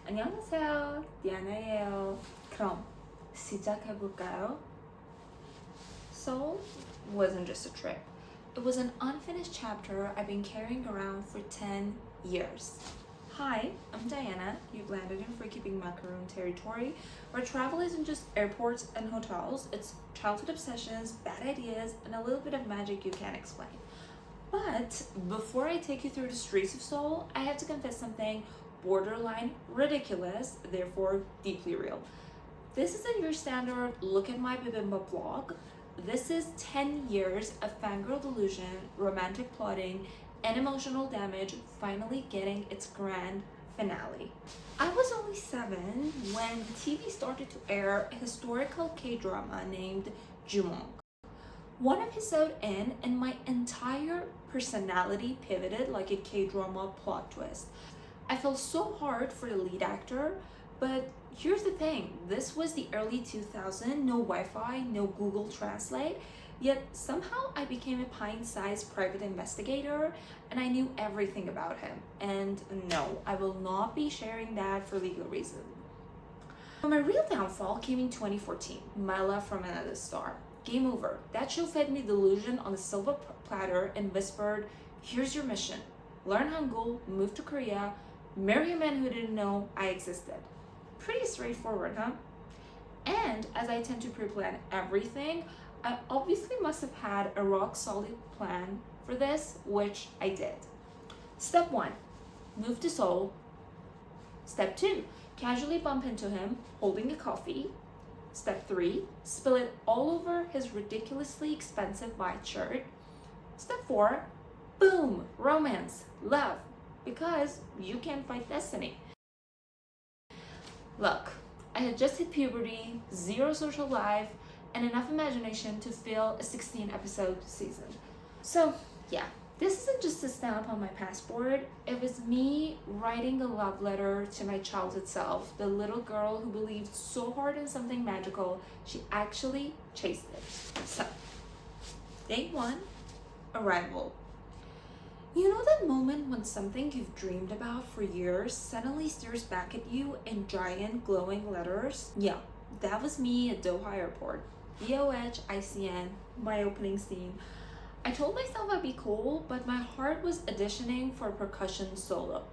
안녕하세요, 디아나예요. 그럼 시작해볼까요? Seoul wasn't just a trip. It was an unfinished chapter I've been carrying around for 10 years. Hi, I'm Diana. You've landed in FreakyPinkMacaroon territory, where travel isn't just airports and hotels, it's childhood obsessions, bad ideas, and a little bit of magic you can't explain. But before I take you through the streets of Seoul, I have to confess something borderline ridiculous, therefore deeply real. This isn't your standard look at my bibimbap vlog. This is 10 years of fangirl delusion, romantic plotting, and emotional damage finally getting its grand finale. I was only 7 when the TV started to air a historical K-drama named Jumong. One episode in, and my entire personality pivoted like a K-drama plot twist. I felt so hard for the lead actor, but here's the thing, this was the early 2000s, no Wi-Fi, no Google Translate, yet somehow I became a pint-sized private investigator and I knew everything about him. And no, I will not be sharing that for legal reasons. But my real downfall came in 2014, My Love from Another Star. Game over. That show fed me delusion on a silver platter and whispered, here's your mission. Learn Hangul, move to Korea, marry a man who didn't know I existed. Pretty straightforward, huh? And as I tend to pre-plan everything, I obviously must have had a rock-solid plan for this, which I did. Step 1, move to Seoul. Step 2, casually bump into him holding a coffee. Step 3, spill it all over his ridiculously expensive white shirt. Step 4, boom, romance, love, because you can't fight destiny. Look, I had just hit puberty, zero social life, and enough imagination to fill a 16-episode season. So yeah, this isn't just a stamp on my passport, it was me writing a love letter to my childhood self, the little girl who believed so hard in something magical, she actually chased it. So, day 1, arrival. You know that moment when something you've dreamed about for years suddenly stares back at you in giant glowing letters? Yeah, that was me at Doha Airport. DOHICN, my opening scene. I told myself I'd be cool, but my heart was auditioning for a percussion solo.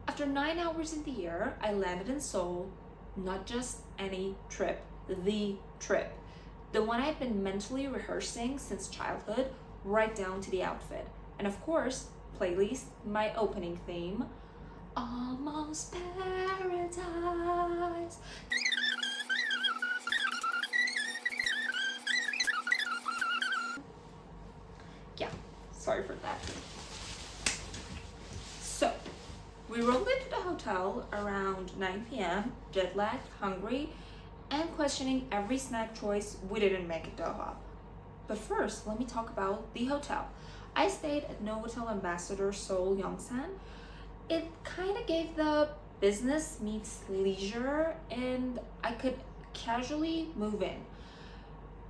After 9 hours in the air, I landed in Seoul. Not just any trip, the trip. The one I'd been mentally rehearsing since childhood, right down to the outfit. And of course, playlist, my opening theme, Almost Paradise. Yeah, sorry for that. So, we rolled into the hotel around 9 p.m., jet lagged, hungry, and questioning every snack choice we didn't make at Doha. But first, let me talk about the hotel. I stayed at Novotel Ambassador Seoul Yongsan. It kind of gave the business meets leisure and I could casually move in.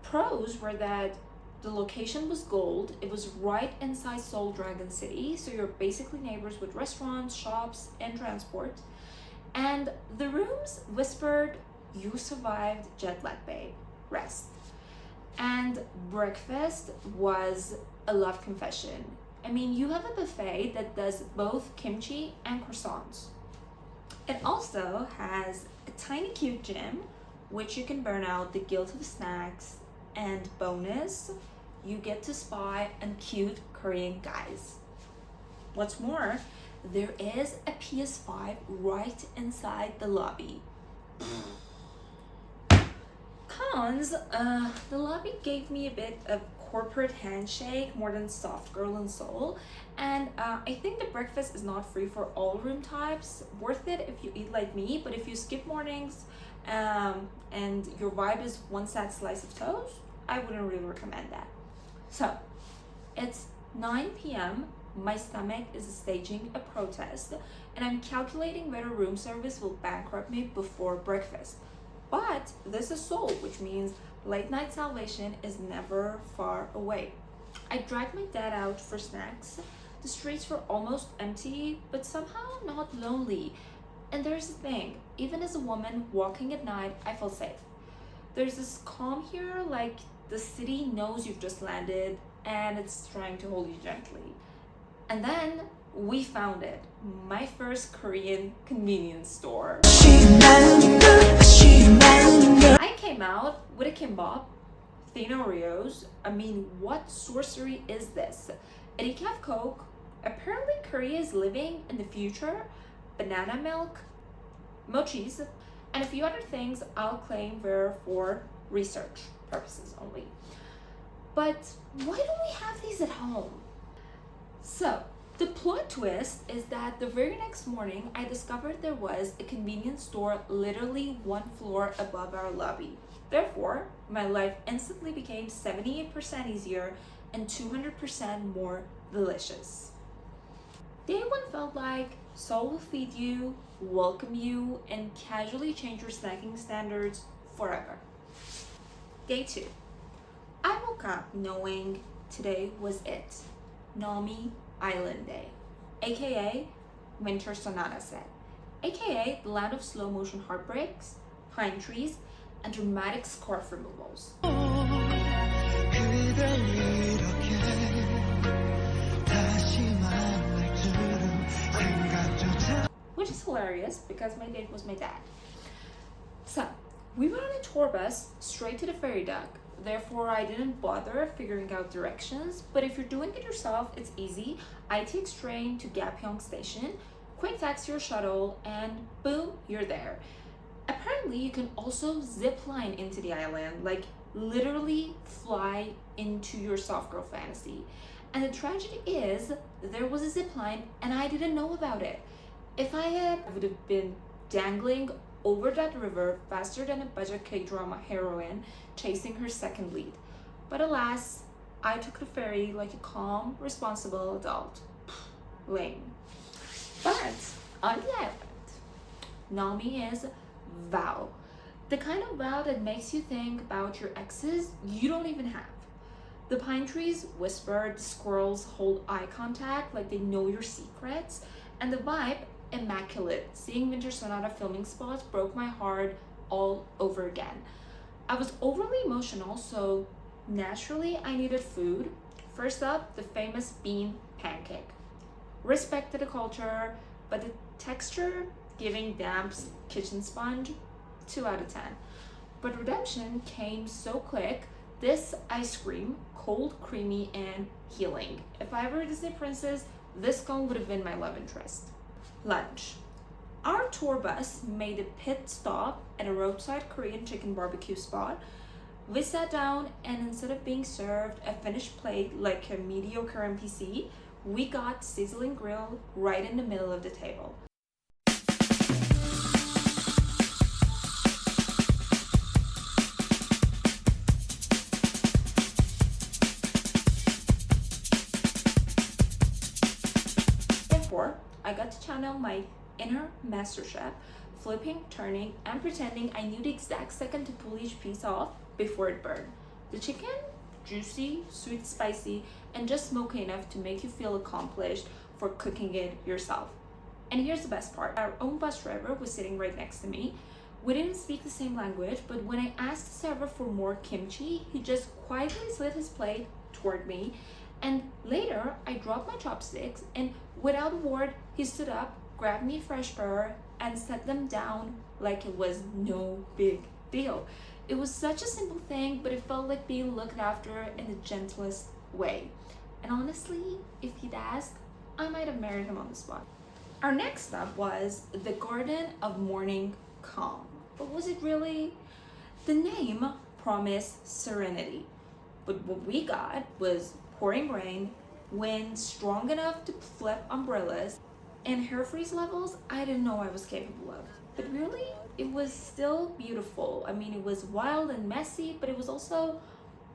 Pros were that the location was gold, it was right inside Seoul Dragon City, so you're basically neighbors with restaurants, shops, and transport. And the rooms whispered, you survived jet lag, babe, rest. And breakfast was a love confession. I mean, you have a buffet that does both kimchi and croissants. It also has a tiny cute gym, which you can burn out the guilt of snacks, and bonus, you get to spy on cute Korean guys. What's more, there is a PS5 right inside the lobby. Cons, the lobby gave me a bit of corporate handshake more than soft girl in Seoul, and I think the breakfast is not free for all room types. Worth it if you eat like me, but if you skip mornings and your vibe is one sad slice of toast, I wouldn't really recommend that. So it's 9 p.m. My stomach is staging a protest and I'm calculating whether room service will bankrupt me before breakfast. But this is Seoul, which means late night salvation is never far away. I dragged my dad out for snacks. The streets were almost empty, but somehow not lonely. And there's the thing, even as a woman walking at night, I feel safe. There's this calm here, like the city knows you've just landed and it's trying to hold you gently. And then we found it, my first Korean convenience store. I came out with a kimbap, thin Oreos. I mean, what sorcery is this? A decaf Coke. Apparently Korea is living in the future. Banana milk, mochis, and a few other things I'll claim were for research purposes only. But why don't we have these at home? So, the plot twist is that the very next morning, I discovered there was a convenience store literally one floor above our lobby. Therefore, my life instantly became 78% easier and 200% more delicious. Day one felt like Seoul will feed you, welcome you, and casually change your snacking standards forever. Day 2. I woke up knowing today was it. Nami Island Day, aka Winter Sonata Set, aka the land of slow motion heartbreaks, pine trees, and dramatic scarf removals. Which is hilarious because my date was my dad. So, we went on a tour bus straight to the ferry dock. Therefore, I didn't bother figuring out directions, but if you're doing it yourself, it's easy. I take train to Gyeongbokgung Station, quick taxi or shuttle, and boom, you're there. Apparently, you can also zip line into the island, like literally fly into your soft girl fantasy. And the tragedy is, there was a zip line and I didn't know about it. If I would have been dangling over that river faster than a budget K-drama heroine chasing her second lead. But alas, I took the ferry like a calm, responsible adult. Lame. But on the island, Nami is vow. The kind of vow that makes you think about your exes you don't even have. The pine trees whisper, the squirrels hold eye contact like they know your secrets, and the vibe, immaculate. Seeing Winter Sonata filming spots broke my heart all over again. I was overly emotional, so naturally I needed food. First up, the famous bean pancake. Respect to the culture, but the texture giving damp kitchen sponge, 2 out of 10. But redemption came so quick. This ice cream, cold, creamy, and healing. If I were a Disney princess, this cone would have been my love interest. Lunch. Our tour bus made a pit stop at a roadside Korean chicken barbecue spot. We sat down, and instead of being served a finished plate like a mediocre NPC, we got sizzling grill right in the middle of the table. Therefore, I got to channel my inner master chef, flipping, turning, and pretending I knew the exact second to pull each piece off before it burned. The chicken, juicy, sweet, spicy, and just smoky enough to make you feel accomplished for cooking it yourself. And here's the best part. Our own bus driver was sitting right next to me. We didn't speak the same language, but when I asked the server for more kimchi, he just quietly slid his plate toward me. And later, I dropped my chopsticks, and without a word, he stood up, grabbed me a fresh pair, and set them down like it was no big deal. It was such a simple thing, but it felt like being looked after in the gentlest way. And honestly, if he'd asked, I might have married him on the spot. Our next stop was the Garden of Morning Calm. But was it really? The name promised serenity, but what we got was pouring rain, wind strong enough to flip umbrellas, and hair freeze levels I didn't know I was capable of. But really, it was still beautiful. I mean, it was wild and messy, but it was also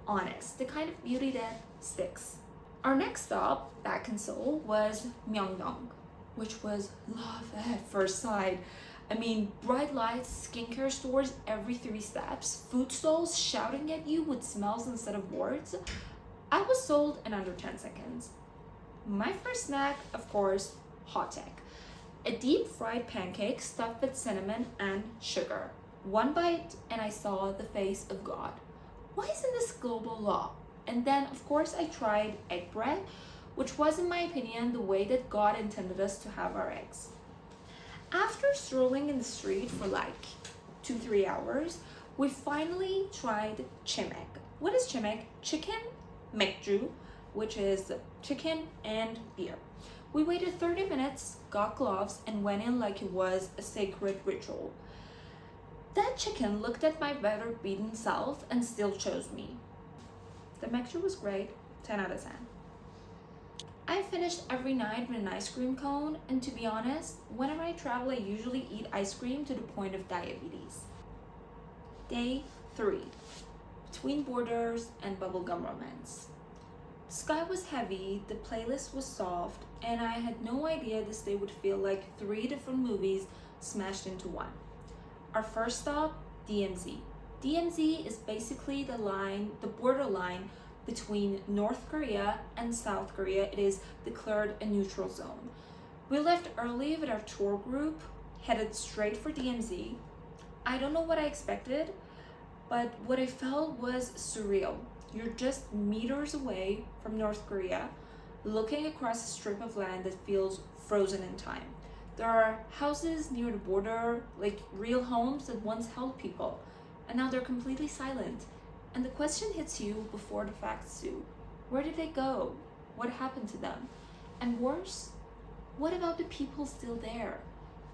honest, the kind of beauty that sticks. Our next stop back in Seoul was Myeongdong, which was love at first sight. I mean, bright lights, skincare stores every 3 steps, food stalls shouting at you with smells instead of words. I was sold in under 10 seconds. My first snack, of course, hot tech. A deep fried pancake stuffed with cinnamon and sugar. One bite and I saw the face of God. Why isn't this global law? And then of course I tried egg bread, which was in my opinion the way that God intended us to have our eggs. After strolling in the street for like 2-3 hours, we finally tried Chimaek. What is Chimaek? Chicken mekju, which is chicken and beer. We waited 30 minutes, got gloves, and went in like it was a sacred ritual. That chicken looked at my weather beaten self and still chose me. The mekju was great, 10 out of 10. I finished every night with an ice cream cone, and to be honest, whenever I travel I usually eat ice cream to the point of diabetes. Day 3. Between Borders and Bubblegum Romance. The sky was heavy, the playlist was soft, and I had no idea this day would feel like 3 different movies smashed into one. Our first stop, DMZ. DMZ is basically the borderline between North Korea and South Korea. It is declared a neutral zone. We left early with our tour group, headed straight for DMZ. I don't know what I expected, but what I felt was surreal. You're just meters away from North Korea, looking across a strip of land that feels frozen in time. There are houses near the border, like real homes that once held people, and now they're completely silent. And the question hits you before the facts do. Where did they go? What happened to them? And worse, what about the people still there?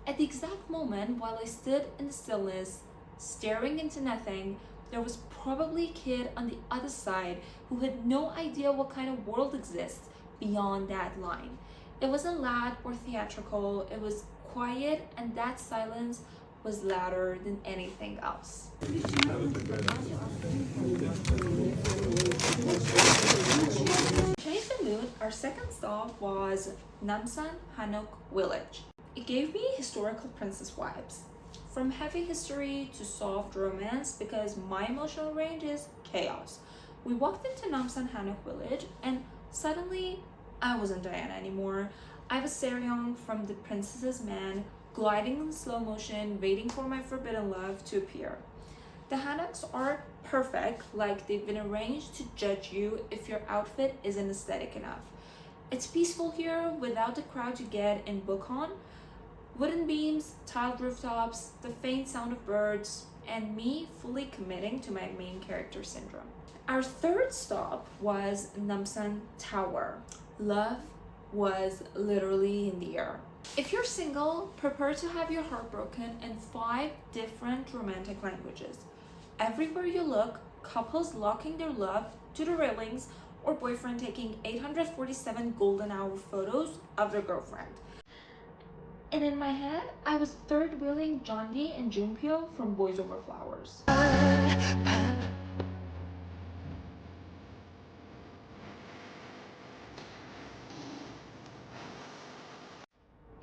At the exact moment while I stood in the stillness, staring into nothing, there was probably a kid on the other side who had no idea what kind of world exists beyond that line. It wasn't loud or theatrical, it was quiet, and that silence was louder than anything else. To change the mood, our second stop was Namsan Hanok village. It gave me historical princess vibes. From heavy history to soft romance, because my emotional range is chaos. We walked into Namsan Hanok village and suddenly I wasn't Diana anymore. I was Seryong from The Princess's Man, gliding in slow motion, waiting for my forbidden love to appear. The Hanoks are perfect, like they've been arranged to judge you if your outfit isn't aesthetic enough. It's peaceful here without the crowd you get in Bukhan. Wooden beams, tiled rooftops, the faint sound of birds, and me fully committing to my main character syndrome. Our third stop was Namsan Tower. Love was literally in the air. If you're single, prepare to have your heart broken in 5 different romantic languages. Everywhere you look, couples locking their love to the railings or boyfriend taking 847 golden hour photos of their girlfriend. And in my head, I was third wheeling Jondi and Junpyo from Boys Over Flowers.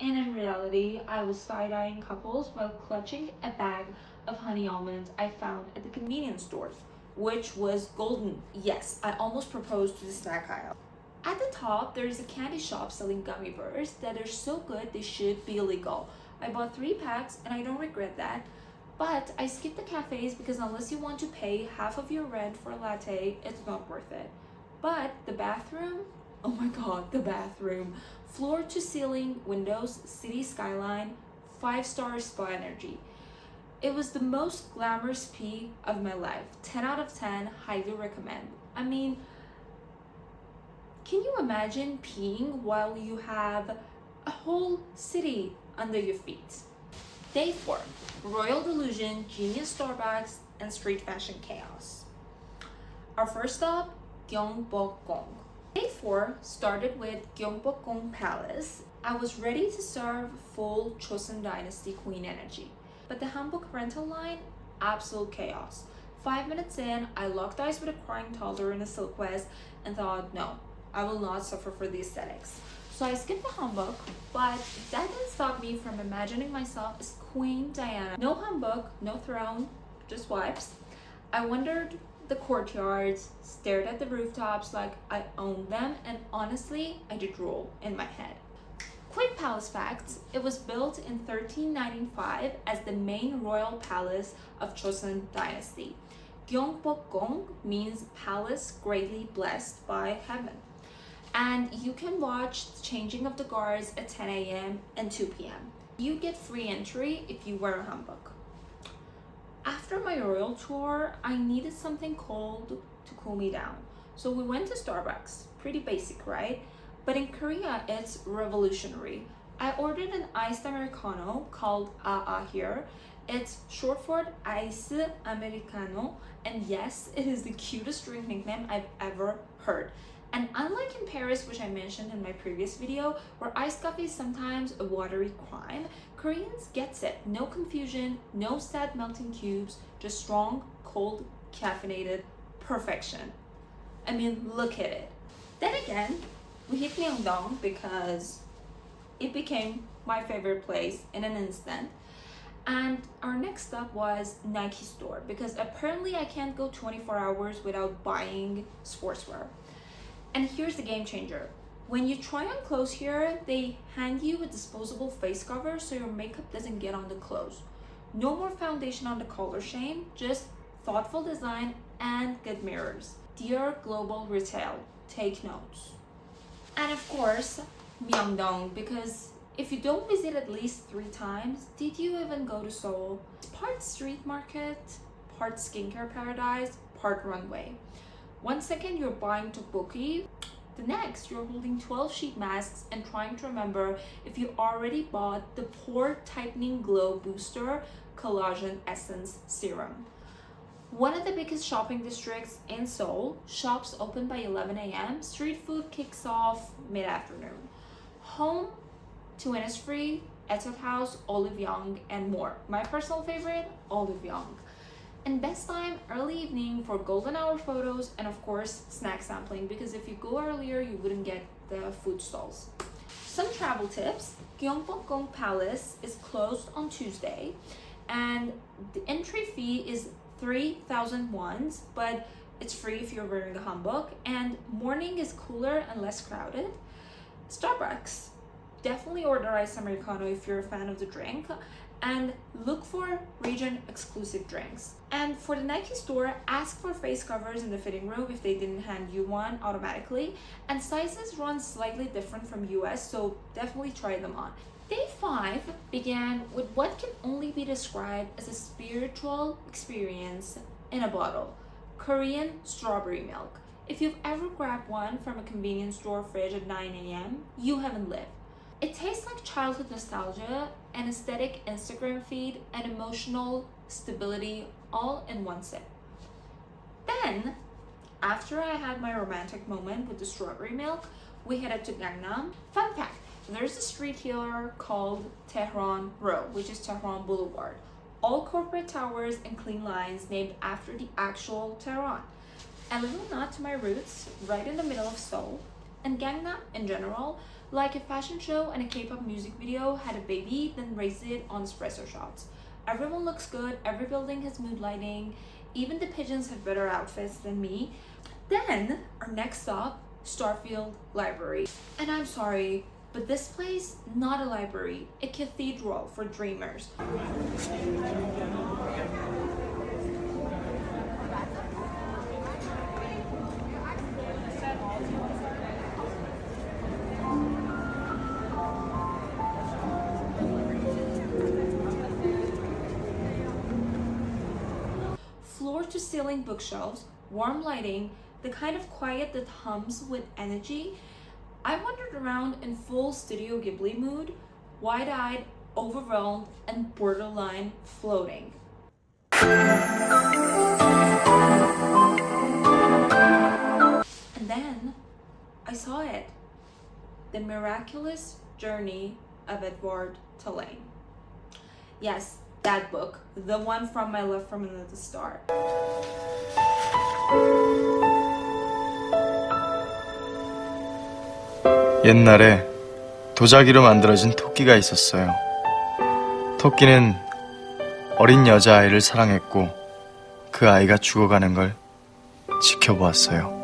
And in reality, I was side-eyeing couples while clutching a bag of honey almonds I found at the convenience store, which was golden. Yes, I almost proposed to the snack aisle. At the top, there is a candy shop selling gummy bears that are so good they should be illegal. I bought 3 packs and I don't regret that, but I skipped the cafes because unless you want to pay half of your rent for a latte, it's not worth it. But the bathroom, oh my god, the bathroom. Floor to ceiling windows, city skyline, 5-star spa energy. It was the most glamorous pee of my life. 10 out of 10, highly recommend. I mean, can you imagine peeing while you have a whole city under your feet? Day 4, Royal Delusion, Genius Starbucks, and street fashion chaos. Our first stop, Gyeongbokgung. Day 4 started with Gyeongbokgung Palace. I was ready to serve full Chosun Dynasty Queen energy. But the hanbok rental line, absolute chaos. 5 minutes in, I locked eyes with a crying toddler in a silk vest and thought, no, I will not suffer for the aesthetics. So I skipped the hanbok, but that didn't stop me from imagining myself as Queen Diana. No hanbok, no throne, just wipes. I wandered the courtyards, stared at the rooftops like I owned them, and honestly, I did drool in my head. quick palace facts: it was built in 1395 as the main royal palace of Joseon dynasty. Gyeongbokgung means palace greatly blessed by heaven. And you can watch the changing of the guards at 10 a.m. and 2 p.m. You get free entry if you wear a hanbok. After my royal tour, I needed something cold to cool me down. So we went to Starbucks. Pretty basic, right? But in Korea, it's revolutionary. I ordered an iced Americano called AA here. It's short for Ice Americano, and yes, it is the cutest drink nickname I've ever heard. And unlike in Paris, which I mentioned in my previous video, where iced coffee is sometimes a watery crime, Koreans gets it. No confusion, no sad melting cubes, just strong, cold, caffeinated perfection. I mean, look at it. Then again, we hit Myeongdong because it became my favorite place in an instant. And our next stop was Nike store because apparently I can't go 24 hours without buying sportswear. And here's the game changer. When you try on clothes here, they hand you a disposable face cover so your makeup doesn't get on the clothes. No more foundation on the color shame, just thoughtful design and good mirrors. Dear global retail, take notes. And of course, Myeongdong, because if you don't visit at least 3 times, did you even go to Seoul? It's part street market, part skincare paradise, part runway. 1 second you're buying tteokbokki, the next you're holding 12 sheet masks and trying to remember if you already bought the pore tightening glow booster collagen essence serum. One of the biggest shopping districts in Seoul, shops open by 11 a.m, street food kicks off mid-afternoon. Home to Innisfree, Etude House, Olive Young, and more. My personal favorite, Olive Young. And best time, early evening for golden hour photos and of course snack sampling, because if you go earlier you wouldn't get the food stalls. Some travel tips: Gyeongbokgung Palace is closed on Tuesday and the entry fee is 3,000 won, but it's free if you're wearing a hanbok, and morning is cooler and less crowded. Starbucks, definitely order iced Americano if you're a fan of the drink, and look for region exclusive drinks. And for the Nike store, ask for face covers in the fitting room if they didn't hand you one automatically, and sizes run slightly different from US, so definitely try them on. Day 5 began with what can only be described as a spiritual experience in a bottle: Korean strawberry milk. If you've ever grabbed one from a convenience store fridge at 9 a.m, you haven't lived. It tastes like childhood nostalgia, an aesthetic Instagram feed, and emotional stability all in one sip. Then, after I had my romantic moment with the strawberry milk, we headed to Gangnam. Fun fact, there's a street here called Tehran Row, which is Tehran Boulevard. All corporate towers and clean lines named after the actual Tehran. A little nod to my roots, right in the middle of Seoul. And Gangnam in general, like a fashion show and a K-pop music video had a baby, then raised it on espresso shots. Everyone looks good, every building has mood lighting, even the pigeons have better outfits than me. Then, our next stop, Starfield Library. And I'm sorry, but this place, not a library, a cathedral for dreamers. Floor-to-ceiling bookshelves, warm lighting, the kind of quiet that hums with energy. I wandered around in full Studio Ghibli mood, wide-eyed, overwhelmed, and borderline floating. And then I saw it. The Miraculous Journey of Edward Tulane. Yes, that book, the one from My Love from Another Star. 옛날에 도자기로 만들어진 토끼가 있었어요. 토끼는 어린 여자아이를 사랑했고 그 아이가 죽어가는 걸 지켜보았어요.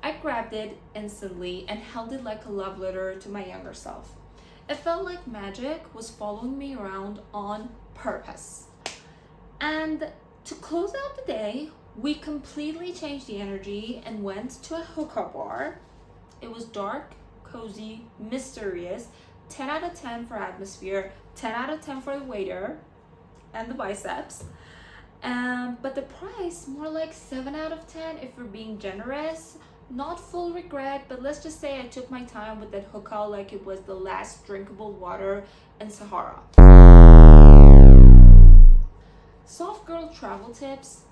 I grabbed it instantly and held it like a love letter to my younger self. It felt like magic was following me around on purpose. And to close out the day, we completely changed the energy and went to a hookah bar. It was dark, cozy, mysterious, 10 out of 10 for atmosphere, 10 out of 10 for the waiter and the biceps. But the price, more like 7 out of 10 if we're being generous. Not full regret, but let's just say I took my time with that hookah like it was the last drinkable water in Sahara. Soft girl travel tips: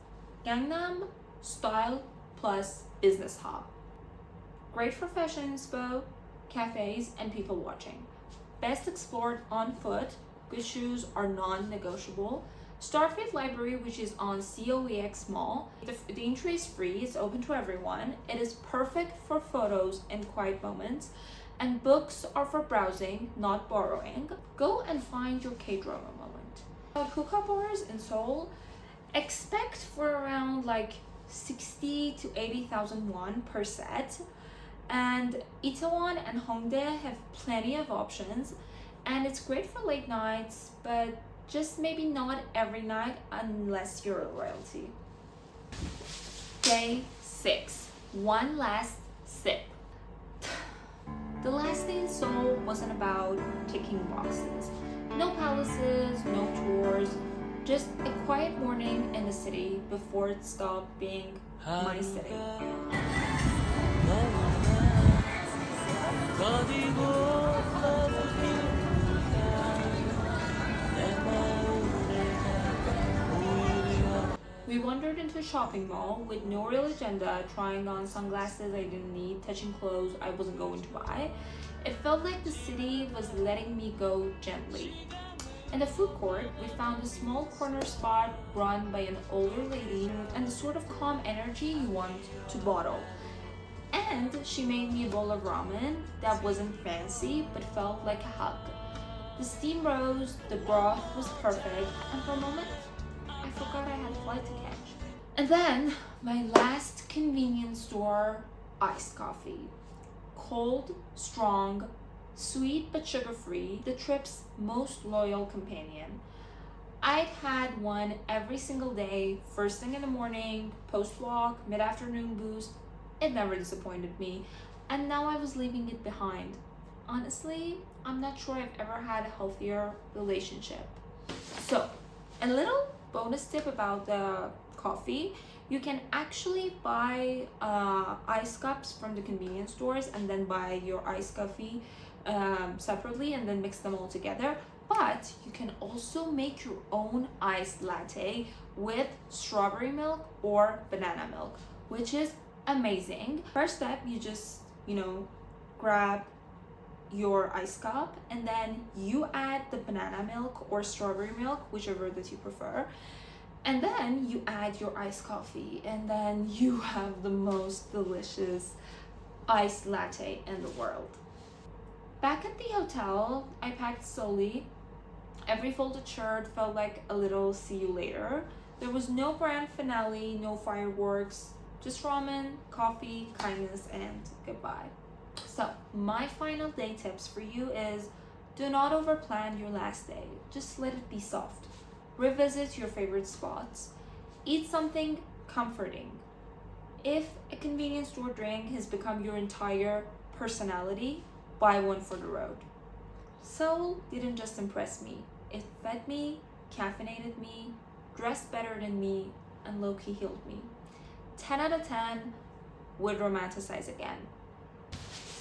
Gangnam, style plus business hub. Great for fashion inspo, cafes, and people watching. Best explored on foot. Good shoes are non-negotiable. Starfield Library, which is on COEX Mall. The entry is free, it's open to everyone. It is perfect for photos and quiet moments. And books are for browsing, not borrowing. Go and find your K-drama moment. About hookah bars in Seoul, expect for around like 60 to 80,000 won per set. And Itaewon and Hongdae have plenty of options. And it's great for late nights, but just maybe not every night unless you're a royalty. Day 6. One last sip. The last day in Seoul wasn't about ticking boxes. No palaces, no tours, just a quiet morning in the city before it stopped being my city. We wandered into a shopping mall with no real agenda, trying on sunglasses I didn't need, touching clothes I wasn't going to buy. It felt like the city was letting me go gently. In the food court, we found a small corner spot run by an older lady and the sort of calm energy you want to bottle. And she made me a bowl of ramen that wasn't fancy but felt like a hug. The steam rose, the broth was perfect, and for a moment, I forgot I had a flight to catch. And then, my last convenience store iced coffee. Cold, strong, sweet but sugar-free, the trip's most loyal companion. I'd had one every single day, first thing in the morning, post-walk, mid-afternoon boost. It never disappointed me, and now I was leaving it behind. Honestly, I'm not sure I've ever had a healthier relationship. So, a little bonus tip about the coffee: you can actually buy ice cups from the convenience stores and then buy your iced coffee separately and then mix them all together. But you can also make your own iced latte with strawberry milk or banana milk, which is amazing. First step, you just, grab your ice cup and then you add the banana milk or strawberry milk, whichever that you prefer, and then you add your iced coffee, and then you have the most delicious iced latte in the world. Back at the hotel, I packed slowly. Every folded shirt felt like a little see you later. There was no grand finale, no fireworks, just ramen, coffee, kindness, and goodbye. So, my final day tips for you is: do not overplan your last day. Just let it be soft. Revisit your favorite spots. Eat something comforting. If a convenience store drink has become your entire personality, buy one for the road. Seoul didn't just impress me. It fed me, caffeinated me, dressed better than me, and low-key healed me. 10 out of 10 would romanticize again.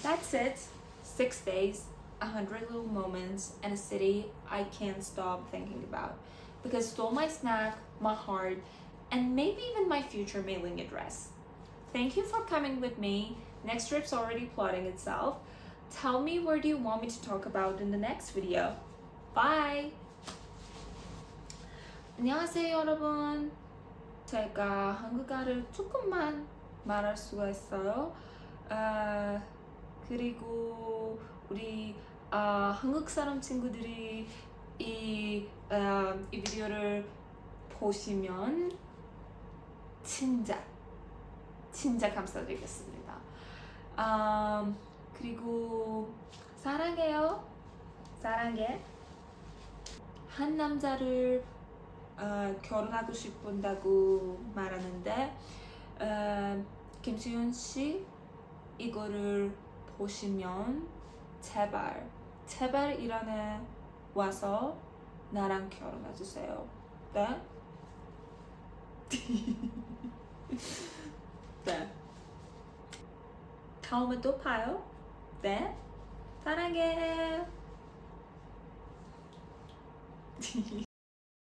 That's it. 6 days, 100 little moments, and a city I can't stop thinking about, because it stole my snack, my heart, and maybe even my future mailing address. Thank you for coming with me. Next trip's already plotting itself. Tell me, where do you want me to talk about in the next video? Bye! 안녕하세요 여러분. 제가 한국어를 조금만 말할 수가 있어요. 그리고 우리 한국 사람 친구들이 이 비디오를 보시면 진짜 감사드리겠습니다. 그리고 사랑해요. 사랑해. 한 남자를 결혼하고 싶은다고 말하는데 김수현 씨 이거를 보시면 제발 일어나 와서 나랑 결혼해 주세요. 네? 네. 다음에 또 봐요. 네. 사랑해.